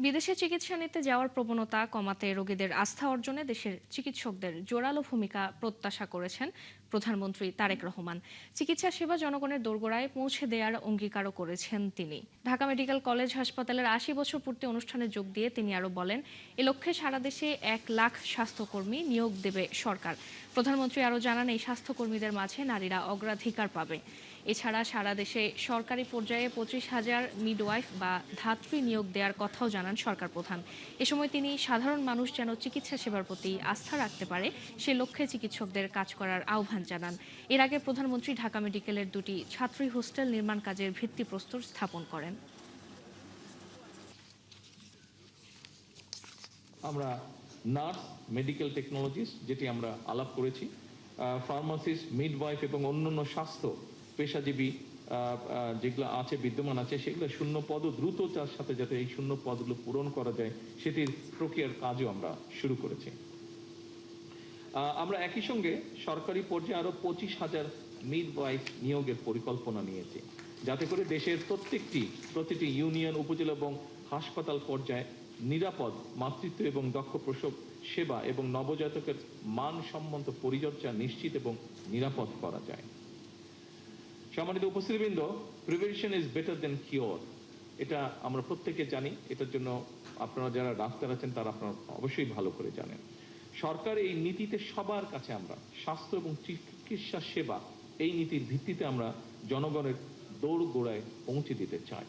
বিদেশে চিকিৎসা নিতে যাওয়ার প্রবণতা কমাতে রোগীদের আস্থা অর্জনে দেশের চিকিৎসকদের জোরালো ভূমিকা প্রত্যাশা করেছেন প্রধানমন্ত্রী তারেক রহমান। চিকিৎসা সেবা জনগণের দোরগোড়ায় পৌঁছে দেওয়ার অঙ্গীকারও করেছেন তিনি। ঢাকা মেডিকেল কলেজ হাসপাতালের ৮০ বছর পূর্তি অনুষ্ঠানে যোগ দিয়ে তিনি আরও বলেন, এ লক্ষ্যে সারা দেশে ১ লাখ স্বাস্থ্যকর্মী নিয়োগ দেবে সরকার। প্রধানমন্ত্রী আরও জানান, এই স্বাস্থ্যকর্মীদের মাঝে নারীরা অগ্রাধিকার পাবে। এছাড়া সারা দেশে সরকারি পর্যায়ে ২৫,০০০ মিডওয়াইফ বা ধাত্রী নিয়োগ দেওয়ার কথাও জানান সরকার প্রধান। এ সময় তিনি সাধারণ মানুষ যেন চিকিৎসা সেবার প্রতি আস্থা রাখতে পারে সে লক্ষ্যে চিকিৎসকদের কাজ করার আহ্বান জানান। এর আগে প্রধানমন্ত্রী ঢাকা মেডিকেলের ২টি ছাত্রী হোস্টেল নির্মাণ কাজের ভিত্তিপ্রস্তর স্থাপন করেন। আমরা নার্স, মেডিকেল টেকনোলজিস্ট যেটি আমরা আলাপ করেছি, ফার্মাসিস্ট, মিডওয়াইফ এবং অন্যান্য স্বাস্থ্য পেশাজীবী যেগুলো আছে, বিদ্যমান আছে, সেগুলো শূন্য পদ দ্রুত তার সাথে যাতে এই শূন্য পদগুলো পূরণ করা যায় সেটির প্রক্রিয়ার কাজও আমরা শুরু করেছি। আমরা একই সঙ্গে সরকারি পর্যায়ে আরো ২৫,০০০ মিডওয়াইফ নিয়োগের পরিকল্পনা নিয়েছি, যাতে করে দেশের প্রতিটি ইউনিয়ন, উপজেলা এবং হাসপাতাল পর্যায়ে নিরাপদ মাতৃত্ব এবং দক্ষ প্রসব সেবা এবং নবজাতকের মানসম্মত পরিচর্যা নিশ্চিত এবং নিরাপদ করা যায়। সম্মানিত উপস্থিতিবৃন্দ, prevention is better than cure, এটা আমরা প্রত্যেকে জানি। এটার জন্য আপনারা যারা ডাক্তার আছেন তারা আপনারা অবশ্যই ভালো করে জানেন। সরকার এই নীতিতে সবার কাছে আমরা স্বাস্থ্য এবং চিকিৎসা সেবা, এই নীতির ভিত্তিতে আমরা জনগণের দৌড় গোড়ায় পৌঁছে দিতে চাই।